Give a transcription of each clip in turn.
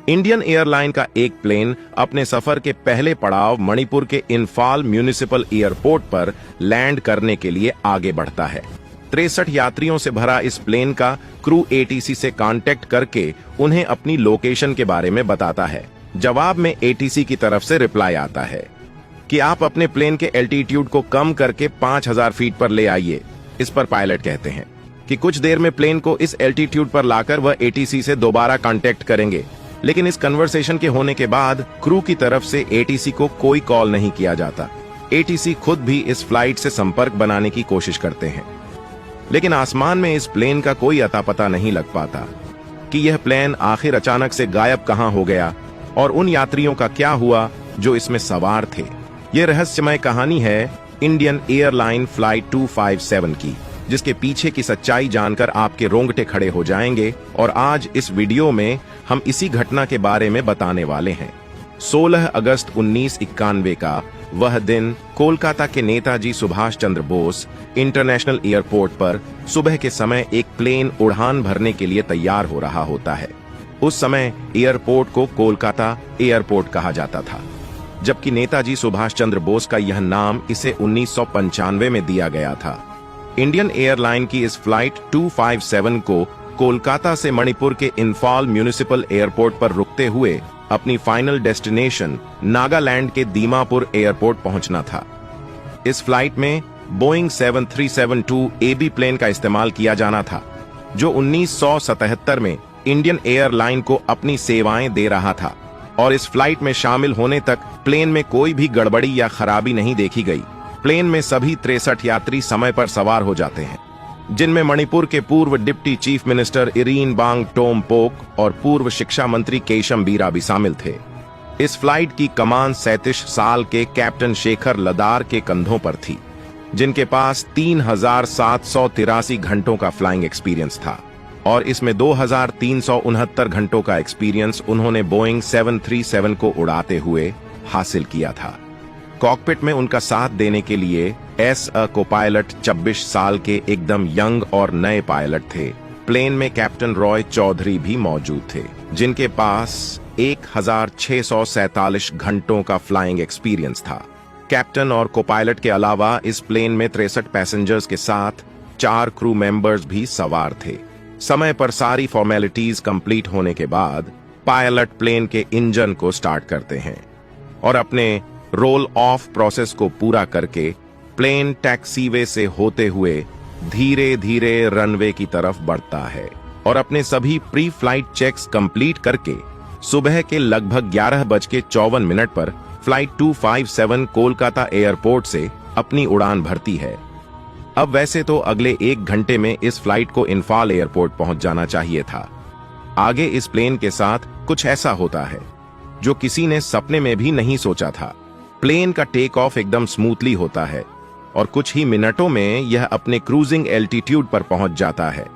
Indian airline का एक plane अपने सफर के पहले पड़ाव मणिपुर के इंफाल म्यूनिसिपल एयरपोर्ट पर लैंड करने के लिए आगे बढ़ता है। 63 यात्रियों से भरा इस प्लेन का क्रू एटीसी से कांटेक्ट करके उन्हें अपनी लोकेशन के बारे में बताता है। जवाब में एटीसी की तरफ से रिप्लाई आता है कि आप अपने प्लेन के एल्टीट्यूड को कम करके 5000 फीट पर ले आइए। इस पर पायलट कहते हैं कि कुछ देर में प्लेन को इस एल्टीट्यूड पर लाकर वह एटीसी से दोबारा कांटेक्ट करेंगे, लेकिन इस कन्वर्सेशन के होने के बाद क्रू की तरफ से एटीसी को कोई कॉल नहीं किया जाता। एटीसी खुद भी इस फ्लाइट से संपर्क बनाने की कोशिश करते हैं, लेकिन आसमान में इस प्लेन का कोई अता पता नहीं लग पाता कि यह प्लेन आखिर अचानक से गायब कहां हो गया और उन यात्रियों का क्या हुआ जो इसमें सवार थे। यह रहस्यमय कहानी है इंडियन एयरलाइन फ्लाइट 257 की, जिसके पीछे की सच्चाई जानकर आपके रोंगटे खड़े हो जाएंगे। और आज इस वीडियो में हम इसी घटना के बारे में बताने वाले हैं। 16 अगस्त 1991 का वह दिन कोलकाता के नेताजी सुभाष चंद्र बोस इंटरनेशनल एयरपोर्ट पर सुबह के समय एक प्लेन उड़ान भरने के लिए तैयार हो रहा होता है। उस समय एयरपोर्ट को कोलकाता एयरपोर्ट कहा जाता था, जबकि नेताजी सुभाष चंद्र बोस का यह नाम इसे 1995 में दिया गया था। इंडियन एयरलाइन की इस फ्लाइट 257 को कोलकाता से मणिपुर के इंफाल म्यूनिसिपल एयरपोर्ट पर रुकते हुए अपनी फाइनल डेस्टिनेशन नागालैंड के दीमापुर एयरपोर्ट पहुंचना था। इस फ्लाइट में बोइंग 7372 AB प्लेन का इस्तेमाल किया जाना था, जो 1977 में इंडियन एयरलाइन को अपनी सेवाएं दे रहा था। और इस फ्लाइट में शामिल होने तक प्लेन में कोई भी गड़बड़ी या खराबी नहीं देखी गई। प्लेन में सभी 63 यात्री समय पर सवार हो जाते हैं, जिनमें मणिपुर के पूर्व डिप्टी चीफ मिनिस्टर इरीन बांग टोमपोक और पूर्व शिक्षा मंत्री केशम बीरा भी शामिल थे। इस फ्लाइट की कमान 37 साल के कैप्टन शेखर लदार के कंधों पर थी, जिनके पास 3783 घंटों का फ्लाइंग एक्सपीरियंस था, और इसमें 2369 घंटों का एक्सपीरियंस उन्होंने बोइंग 737 को उड़ाते हुए हासिल किया था। कॉकपिट में उनका साथ देने के लिए को पायलट 26 साल के एकदम यंग और नए पायलट थे। प्लेन में कैप्टन रॉय चौधरी भी मौजूद थे, जिनके पास 1647 घंटों का फ्लाइंग एक्सपीरियंस था। कैप्टन और को पायलट के अलावा इस प्लेन में 63 पैसेंजर्स के साथ 4 क्रू मेंबर्स भी सवार थे। समय पर सारी फॉर्मेलिटीज कंप्लीट होने के बाद पायलट प्लेन के इंजन को स्टार्ट करते हैं और अपने रोल ऑफ प्रोसेस को पूरा करके प्लेन टैक्सीवे से होते हुए धीरे धीरे रनवे की तरफ बढ़ता है और अपने सभी प्री फ्लाइट चेक्स कंप्लीट करके सुबह के लगभग 11:54 पर फ्लाइट 257 कोलकाता एयरपोर्ट से अपनी उड़ान भरती है। अब वैसे तो अगले 1 घंटे में इस फ्लाइट को इंफाल एयरपोर्ट पहुंच जाना चाहिए था। आगे इस प्लेन के साथ कुछ ऐसा होता है जो किसी ने सपने में भी नहीं सोचा था। प्लेन का टेक ऑफ एकदम स्मूथली होता है और कुछ ही मिनटों में यह अपने क्रूजिंग एल्टीट्यूड पर पहुंच जाता है।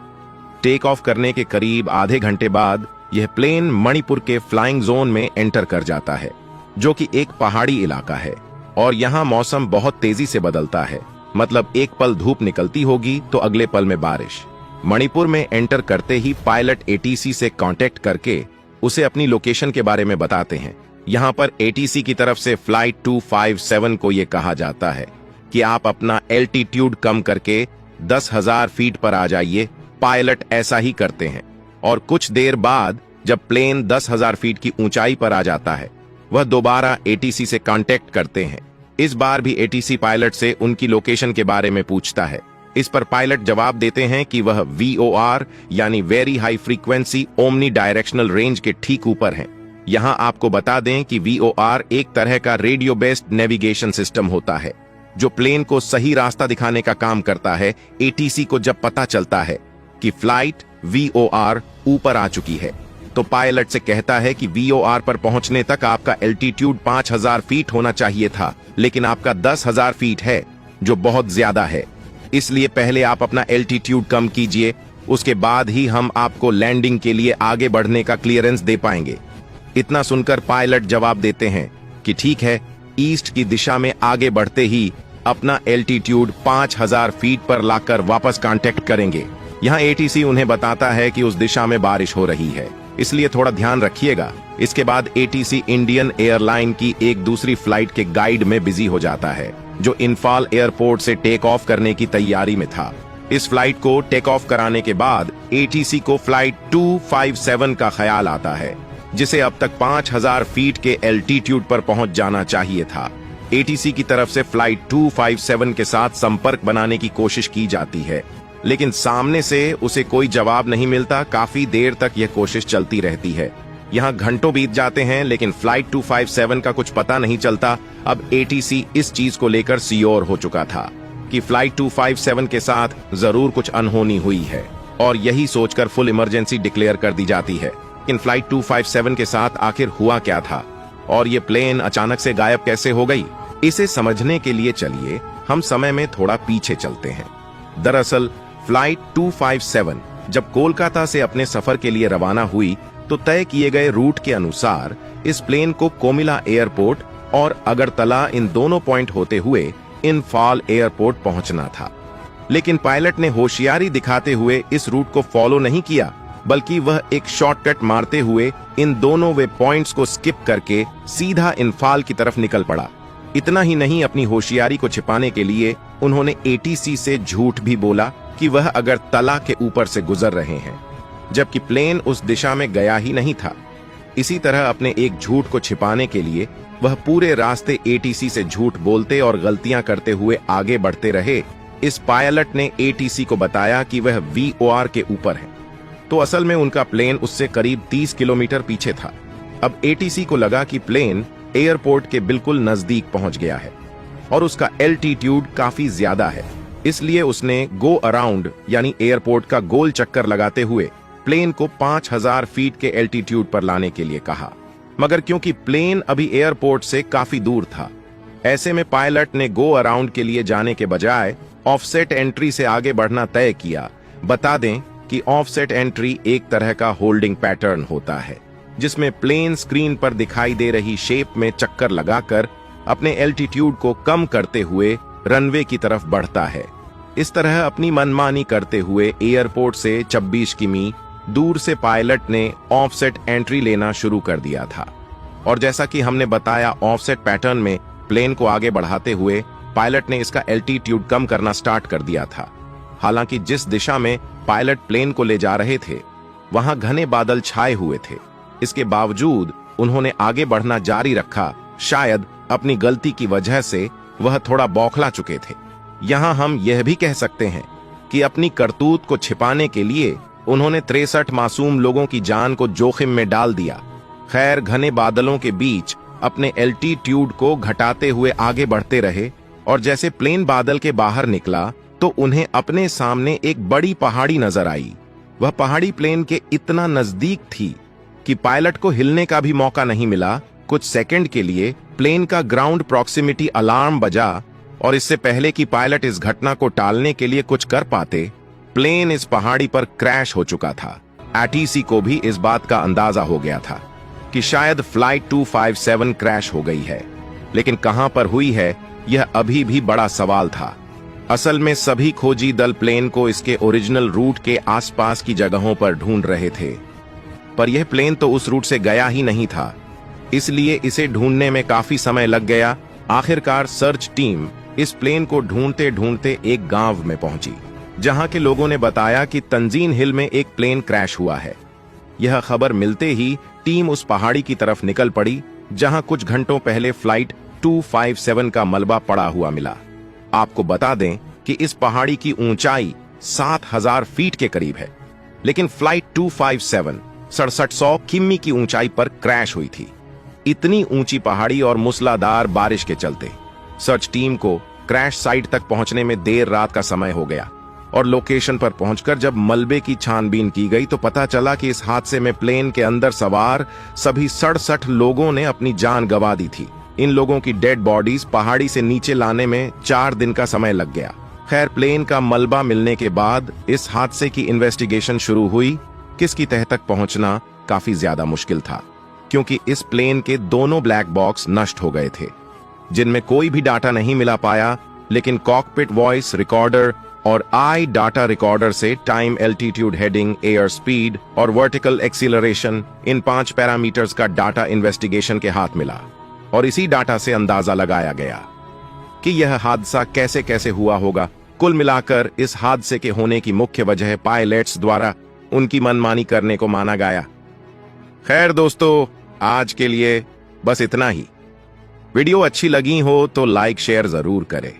टेक ऑफ करने के करीब आधे घंटे बाद यह प्लेन मणिपुर के फ्लाइंग जोन में एंटर कर जाता है, जो कि एक पहाड़ी इलाका है और यहाँ मौसम बहुत तेजी से बदलता है। मतलब एक पल धूप निकलती होगी तो अगले पल में बारिश। मणिपुर में एंटर करते ही पायलट एटीसी से कांटेक्ट करके उसे अपनी लोकेशन के बारे में बताते हैं। यहाँ पर एटीसी की तरफ से फ्लाइट 257 को यह कहा जाता है कि आप अपना एल्टीट्यूड कम करके 10,000 फीट पर आ जाइए। पायलट ऐसा ही करते हैं और कुछ देर बाद जब प्लेन 10,000 फीट की ऊंचाई पर आ जाता है, वह दोबारा एटीसी से कांटेक्ट करते हैं। इस बार भी एटीसी पायलट से उनकी लोकेशन के बारे में पूछता है। इस पर पायलट जवाब देते हैं कि वह VOR यानी very high frequency omni directional range के ठीक ऊपर हैं। यहां आपको बता दें कि VOR एक तरह का रेडियो बेस्ड नेविगेशन सिस्टम होता है जो प्लेन को सही रास्ता दिखाने का काम करता है। एटीसी को जब पता चलता है कि फ्लाइट VOR ऊपर आ चुकी है, तो पायलट से कहता है कि VOR पर पहुंचने तक आपका एल्टीट्यूड 5000 फीट होना चाहिए था, लेकिन आपका 10,000 फीट है, जो बहुत ज्यादा है। इसलिए पहले आप अपना एल्टीट्यूड कम कीजिए, उसके बाद ही हम आपको लैंडिंग के लिए आगे बढ़ने का क्लियरेंस दे पाएंगे। इतना सुनकर पायलट जवाब देते हैं कि ठीक है। ईस्ट की दिशा में आगे बढ़ते ही अपना एल्टीट्यूड 5000 फीट पर लाकर वापस कांटेक्ट करेंगे। यहाँ एटीसी उन्हें बताता है कि उस दिशा में बारिश हो रही है इसलिए थोड़ा ध्यान रखिएगा। इसके बाद एटीसी इंडियन एयरलाइन की एक दूसरी फ्लाइट के गाइड में बिजी हो जाता है, जो इंफाल एयरपोर्ट से टेक ऑफ करने की तैयारी में था। इस फ्लाइट को टेक ऑफ कराने के बाद एटीसी को फ्लाइट 257 का ख्याल आता है, जिसे अब तक 5000 फीट के एल्टीट्यूड पर पहुंच जाना चाहिए था। एटीसी की तरफ से फ्लाइट 257 के साथ संपर्क बनाने की कोशिश की जाती है, लेकिन सामने से उसे कोई जवाब नहीं मिलता। काफी देर तक यह कोशिश चलती रहती है। यहाँ घंटों बीत जाते हैं, लेकिन फ्लाइट 257 का कुछ पता नहीं चलता। अब एटीसी इस चीज को लेकर श्योर हो चुका था कि फ्लाइट 257 के साथ जरूर कुछ अनहोनी हुई है, और यही सोचकर फुल इमरजेंसी डिक्लेयर कर दी जाती है। इन फ्लाइट 257 के साथ आखिर हुआ क्या था, और ये प्लेन अचानक से गायब कैसे हो गई? इसे समझने के लिए चलिए हम समय में थोड़ा पीछे चलते हैं। दरअसल फ्लाइट 257 जब कोलकाता से अपने सफर के लिए रवाना हुई, तो तय किए गए रूट के अनुसार इस प्लेन को कोमिला एयरपोर्ट और अगरतला इन दोनों पॉइंट होते हुए इंफाल एयरपोर्ट पहुंचना था। लेकिन पायलट ने होशियारी दिखाते हुए इस रूट को फॉलो नहीं किया, बल्कि वह एक शॉर्टकट मारते हुए इन दोनों वे पॉइंट्स को स्किप करके सीधा इंफाल की तरफ निकल पड़ा। इतना ही नहीं, अपनी होशियारी को छिपाने के लिए उन्होंने एटीसी से झूठ भी बोला कि वह अगरतला के ऊपर से गुजर रहे हैं, जबकि प्लेन उस दिशा में गया ही नहीं था। इसी तरह अपने एक झूठ को छिपाने के लिए वह पूरे रास्ते एटीसी से झूठ बोलते और गलतियां करते हुए आगे बढ़ते रहे। इस पायलट ने एटीसी को बताया कि वह वीओआर के ऊपर है, तो असल में उनका प्लेन उससे करीब 30 किलोमीटर पीछे था। अब एटीसी को लगा कि प्लेन एयरपोर्ट के बिल्कुल नजदीक पहुंच गया है और उसका एल्टीट्यूड काफी ज्यादा है, इसलिए उसने गो अराउंड यानी एयरपोर्ट का गोल चक्कर लगाते हुए प्लेन को 5000 फीट के एल्टीट्यूड पर लाने के लिए कहा। मगर क्योंकि प्लेन अभी एयरपोर्ट से काफी दूर था, ऐसे में पायलट ने गो अराउंड के लिए जाने के बजाय ऑफसेट एंट्री से आगे बढ़ना तय किया। बता दें कि ऑफसेट एंट्री एक तरह का होल्डिंग पैटर्न होता है, जिसमें प्लेन स्क्रीन पर दिखाई दे रही शेप में चक्कर लगाकर अपने एल्टीट्यूड को कम करते हुए रनवे की तरफ बढ़ता है। इस तरह अपनी मनमानी करते हुए एयरपोर्ट से 26 किमी दूर से पायलट ने ऑफसेट एंट्री लेना शुरू कर दिया था। और जैसा कि हमने बताया, ऑफसेट पैटर्न में प्लेन को आगे बढ़ाते हुए पायलट ने इसका एल्टीट्यूड कम करना स्टार्ट कर दिया था। हालांकि जिस दिशा में पायलट प्लेन को ले जा रहे थे, वहां घने बादल छाए हुए थे। इसके बावजूद उन्होंने आगे बढ़ना जारी रखा। शायद अपनी गलती की वजह से वह थोड़ा बौखला चुके थे। यहां हम यह भी कह सकते हैं कि अपनी करतूत को छिपाने के लिए उन्होंने 63 मासूम लोगों की जान को जोखिम में डाल दिया। खैर, घने बादलों के बीच अपने एल्टीट्यूड को घटाते हुए आगे बढ़ते रहे, और जैसे प्लेन बादल के बाहर निकला तो उन्हें अपने सामने एक बड़ी पहाड़ी नजर आई। वह पहाड़ी प्लेन के इतना नजदीक थी कि पायलट को हिलने का भी मौका नहीं मिला। कुछ सेकंड के लिए प्लेन का ग्राउंड प्रॉक्सिमिटी अलार्म बजा, और इससे पहले कि पायलट इस घटना को टालने के लिए कुछ कर पाते, प्लेन इस पहाड़ी पर क्रैश हो चुका था। एटीसी को भी इस बात का अंदाजा हो गया था कि शायद फ्लाइट 257 क्रैश हो गई है, लेकिन कहां पर हुई है यह अभी भी बड़ा सवाल था। असल में सभी खोजी दल प्लेन को इसके ओरिजिनल रूट के आसपास की जगहों पर ढूंढ रहे थे, पर यह प्लेन तो उस रूट से गया ही नहीं था, इसलिए इसे ढूंढने में काफी समय लग गया। आखिरकार सर्च टीम इस प्लेन को ढूंढते ढूंढते एक गांव में पहुंची, जहां के लोगों ने बताया कि तंजीन हिल में एक प्लेन क्रैश हुआ है। यह खबर मिलते ही टीम उस पहाड़ी की तरफ निकल पड़ी, जहां कुछ घंटों पहले फ्लाइट 257 का मलबा पड़ा हुआ मिला। आपको बता दें कि इस पहाड़ी की ऊंचाई 7000 फीट के करीब है, लेकिन फ्लाइट 257 6700 किमी की ऊंचाई पर क्रैश हुई थी। इतनी ऊंची पहाड़ी और मूसलाधार बारिश के चलते सर्च टीम को क्रैश साइट तक पहुंचने में देर रात का समय हो गया, और लोकेशन पर पहुंचकर जब मलबे की छानबीन की गई तो पता चला कि इस हादसे में प्लेन के अंदर सवार सभी 67 लोगों ने अपनी जान गंवा दी थी। इन लोगों की डेड बॉडीज पहाड़ी से नीचे लाने में 4 दिन का समय लग गया। खैर, प्लेन का मलबा मिलने के बाद इस हादसे की इन्वेस्टिगेशन शुरू हुई। किसकी तह तक पहुंचना काफी ज्यादा मुश्किल था, क्योंकि इस प्लेन के दोनों ब्लैक बॉक्स नष्ट हो गए थे, जिनमें कोई भी डाटा नहीं मिला पाया। लेकिन कॉकपिट वॉइस रिकॉर्डर और आई डाटा रिकॉर्डर से time, altitude, heading, air speed और वर्टिकल एक्सीलरेशन, इन 5 पैरामीटर्स का डाटा इन्वेस्टिगेशन के हाथ मिला और इसी डाटा से अंदाजा लगाया गया कि यह हादसा कैसे कैसे हुआ होगा। कुल मिलाकर इस हादसे के होने की मुख्य वजह पायलट्स द्वारा उनकी मनमानी करने को माना गया। खैर दोस्तों, आज के लिए बस इतना ही। वीडियो अच्छी लगी हो तो लाइक शेयर जरूर करें।